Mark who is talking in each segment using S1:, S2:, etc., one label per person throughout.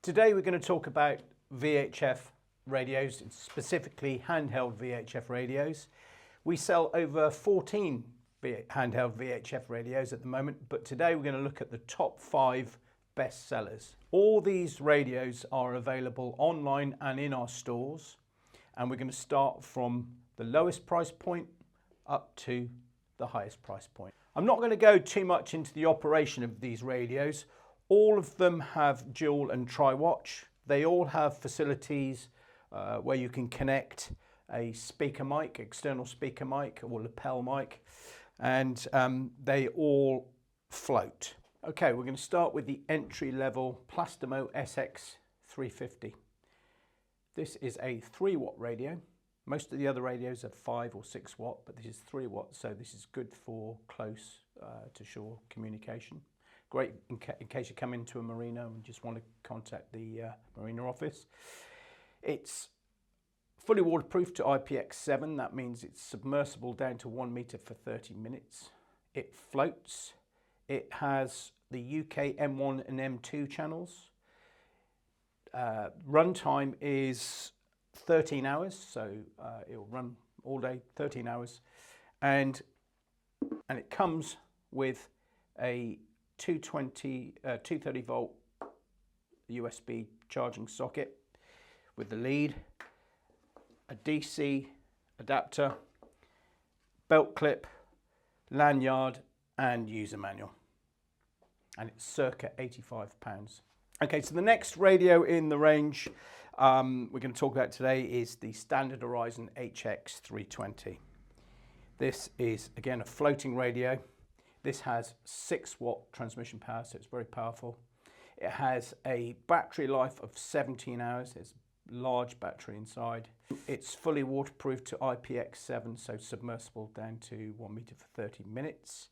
S1: Today we're going to talk about VHF radios, specifically handheld VHF radios. We sell over 14 handheld VHF radios at the moment, but today we're going to look at the top 5 best sellers. All these radios are available online and in our stores, and we're going to start from the lowest price point up to the highest price point. I'm not going to go too much into the operation of these radios. All of them have dual and tri-watch. They all have facilities where you can connect a speaker mic, external speaker mic or lapel mic, and they all float. Okay, we're going to start with the entry-level Plastimo SX-350. This is a 3-watt radio. Most of the other radios are 5 or 6 watt, but this is 3 watts, so this is good for close to shore communication. Great in case you come into a marina and just want to contact the marina office. It's fully waterproof to IPX7. That means it's submersible down to 1 meter for 30 minutes. It floats. It has the UK M1 and M2 channels. Runtime is 13 hours, so it'll run all day, 13 hours. And it comes with a 230 volt USB charging socket with the lead, a DC adapter, belt clip, lanyard and user manual, and it's circa £85. Okay, so the next radio in the range we're going to talk about today is the standard Horizon HX-320. This is again a floating radio. This has 6-watt transmission power, so it's very powerful. It has a battery life of 17 hours. There's a large battery inside. It's fully waterproof to IPX7, so submersible down to 1 meter for 30 minutes.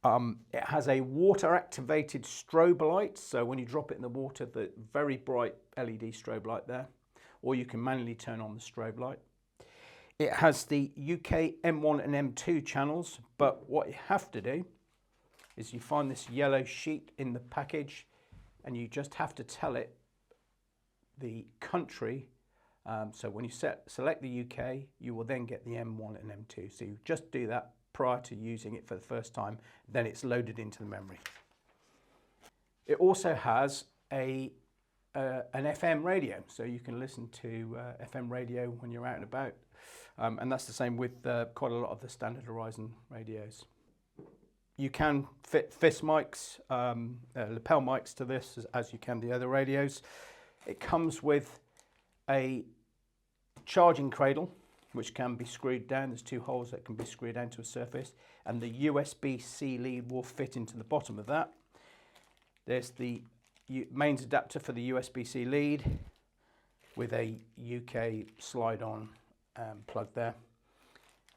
S1: It has a water-activated strobe light, so when you drop it in the water, the very bright LED strobe light there, or you can manually turn on the strobe light. It has the UK M1 and M2 channels, but what you have to do is you find this yellow sheet in the package and you just have to tell it the country. So when you select the UK, you will then get the M1 and M2. So you just do that prior to using it for the first time, then it's loaded into the memory. It also has an FM radio, so you can listen to FM radio when you're out and about. And that's the same with quite a lot of the standard Horizon radios. You can fit fist mics, lapel mics to this as you can the other radios. It comes with a charging cradle, which can be screwed down. There's 2 holes that can be screwed down to a surface, and the USB-C lead will fit into the bottom of that. There's the mains adapter for the USB-C lead with a UK slide-on plug there.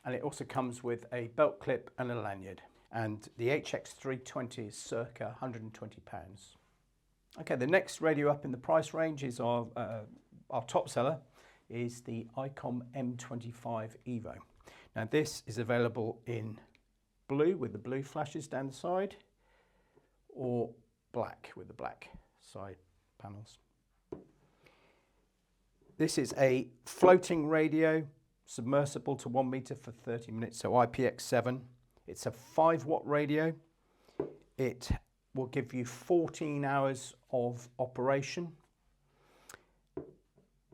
S1: And it also comes with a belt clip and a lanyard. And the HX320 is circa £120. Okay, the next radio up in the price range is our top seller, is the Icom M25 EVO. Now this is available in blue with the blue flashes down the side, or black with the black side panels. This is a floating radio, submersible to 1 meter for 30 minutes, so IPX7. It's a 5-watt radio. It will give you 14 hours of operation.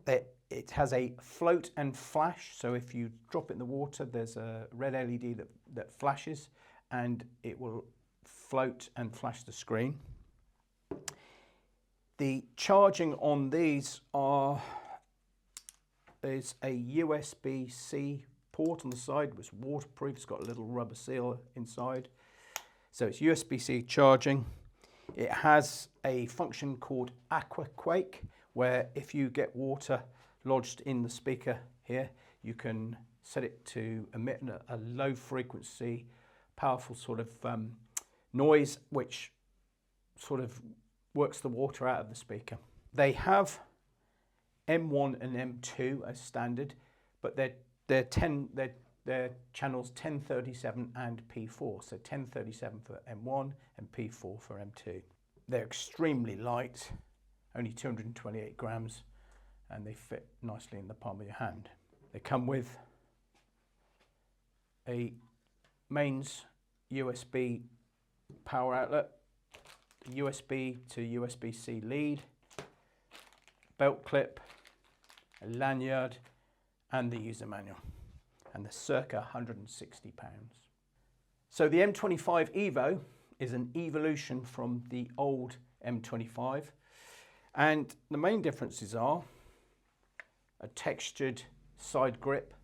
S1: It has a float and flash, so if you drop it in the water, there's a red LED that flashes, and it will float and flash the screen. The charging on these there's a USB-C port on the side, which is waterproof. It's got a little rubber seal inside. So it's USB-C charging. It has a function called Aqua Quake, where if you get water lodged in the speaker here, you can set it to emit a low frequency, powerful sort of noise, which sort of works the water out of the speaker. They have M1 and M2 as standard, but they're channels 1037 and P4, so 1037 for M1 and P4 for M2. They're extremely light only 228 grams, and they fit nicely in the palm of your hand. They come with a mains USB power outlet, USB to USB-C lead, belt clip, a lanyard, and the user manual, and they're circa £160. So the M25 EVO is an evolution from the old M25, and the main differences are a textured side grip,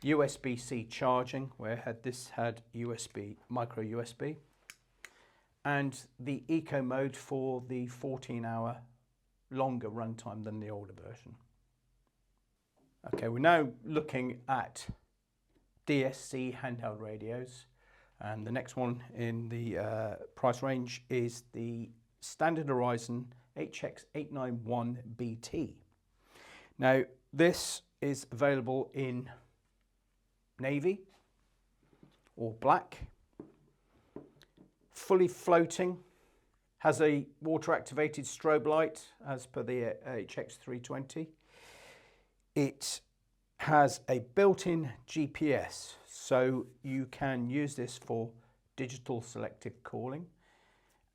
S1: USB-C charging, where this had USB, micro USB, and the eco mode for the 14-hour longer runtime than the older version. Okay, we're now looking at DSC handheld radios, and the next one in the price range is the Standard Horizon HX891BT. Now, this is available in navy or black, fully floating, has a water activated strobe light as per the HX320. It has a built-in GPS, so you can use this for digital selective calling.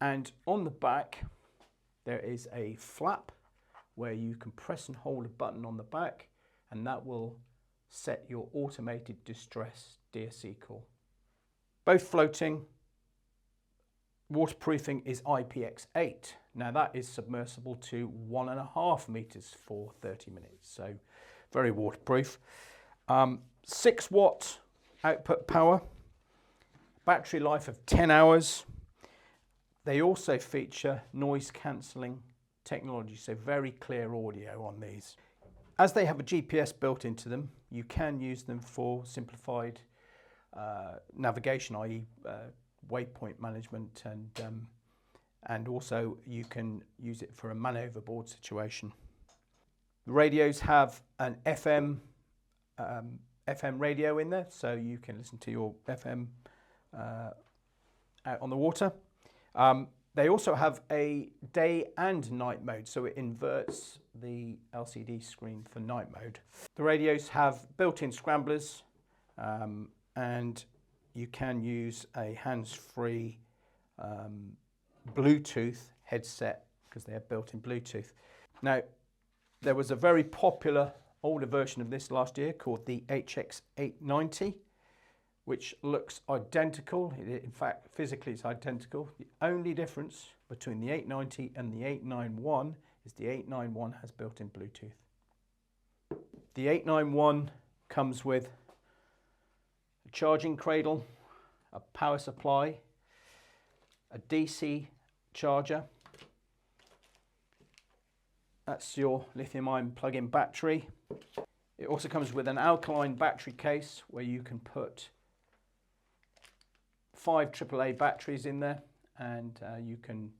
S1: And on the back there is a flap where you can press and hold a button on the back, and that will set your automated distress DSC call. Both floating. Waterproofing is IPX8. Now that is submersible to 1.5 meters for 30 minutes, so very waterproof. 6 watt output power, battery life of 10 hours. They also feature noise cancelling technology, so very clear audio on these. As they have a GPS built into them, you can use them for simplified navigation, i.e. waypoint management, and also you can use it for a man overboard situation. The radios have an FM radio in there, so you can listen to your FM out on the water. They also have a day and night mode, so it inverts the LCD screen for night mode. The radios have built-in scramblers, and you can use a hands-free Bluetooth headset because they have built-in Bluetooth. Now, there was a very popular older version of this last year called the HX890, which looks identical. In fact, physically it's identical. The only difference between the 890 and the 891 is the 891 has built-in Bluetooth. The 891 comes with a charging cradle, a power supply, a DC charger. That's your lithium-ion plug-in battery. It also comes with an alkaline battery case where you can put 5 AAA batteries in there, and you can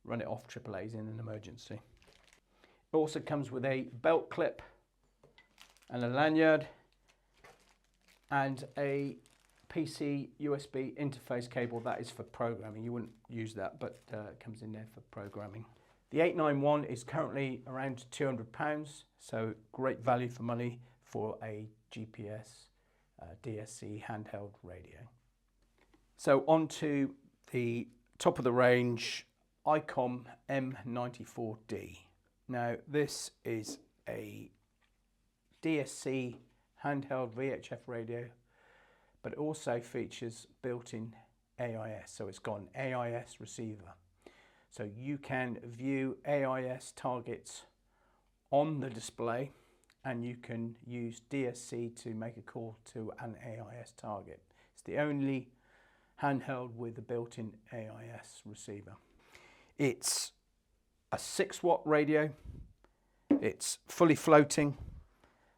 S1: run it off AAAs in an emergency. It also comes with a belt clip and a lanyard and a PC USB interface cable. That is for programming. You wouldn't use that, but it comes in there for programming. The 891 is currently around £200, so great value for money for a GPS DSC handheld radio. So on to the top of the range Icom M94D. Now this is a DSC handheld VHF radio, but it also features built-in AIS, so it's got an AIS receiver. So you can view AIS targets on the display, and you can use DSC to make a call to an AIS target. It's the only handheld with a built-in AIS receiver. It's a 6 watt radio, it's fully floating,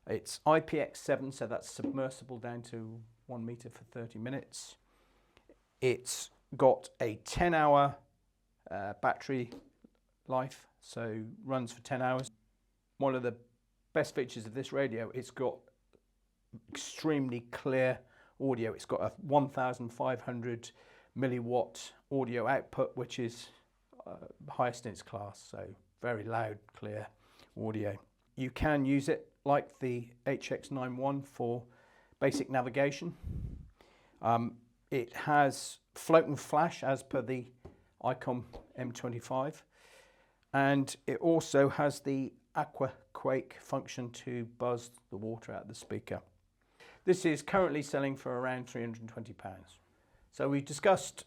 S1: it's IPX7, so that's submersible down to 1 meter for 30 minutes. It's got a 10-hour battery life, so runs for 10 hours. One of the best features of this radio, it's got extremely clear audio. It's got a 1500 milliwatt audio output, which is highest in its class, so very loud, clear audio. You can use it like the HX91 for basic navigation. It has float and flash as per the Icom M25, and it also has the aqua quake function to buzz the water out of the speaker. This is currently selling for around £320. So we discussed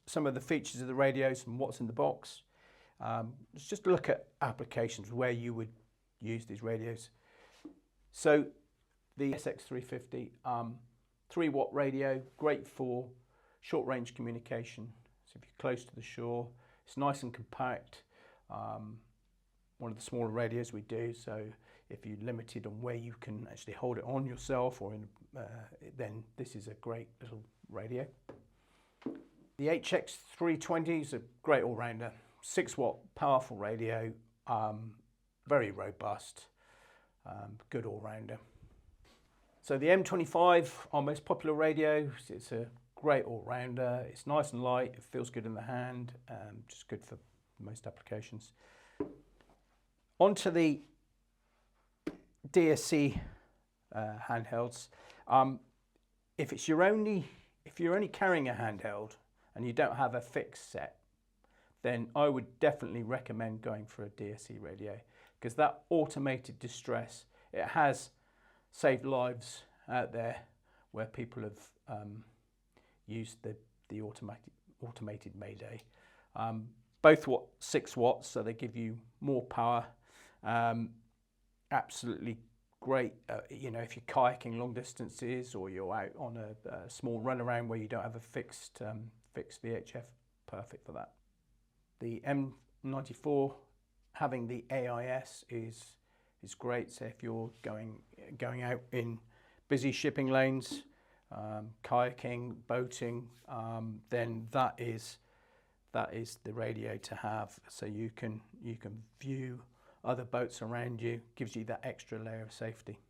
S1: some of the features of the radios and what's in the box. Let's just look at applications where you would use these radios. So the SX-350 3-watt radio, great for short range communication. So if you're close to the shore, it's nice and compact. One of the smaller radios we do, so if you're limited on where you can actually hold it on yourself, or then this is a great little radio. The HX320 is a great all-rounder, 6-watt powerful radio, very robust, good all-rounder. So the M25, our most popular radio, it's a great all-rounder. It's nice and light, it feels good in the hand, just good for most applications. Onto the DSC handhelds. If you're only carrying a handheld and you don't have a fixed set, then I would definitely recommend going for a DSC radio, because that automated distress, it has saved lives out there where people have used the automated Mayday. Both 6 watts, so they give you more power. Absolutely great, you know, if you're kayaking long distances or you're out on a small run around where you don't have a fixed VHF, perfect for that. The M94 having the AIS is great. So if you're going out in busy shipping lanes, kayaking, boating, then that is the radio to have. So you can view other boats around you, gives you that extra layer of safety.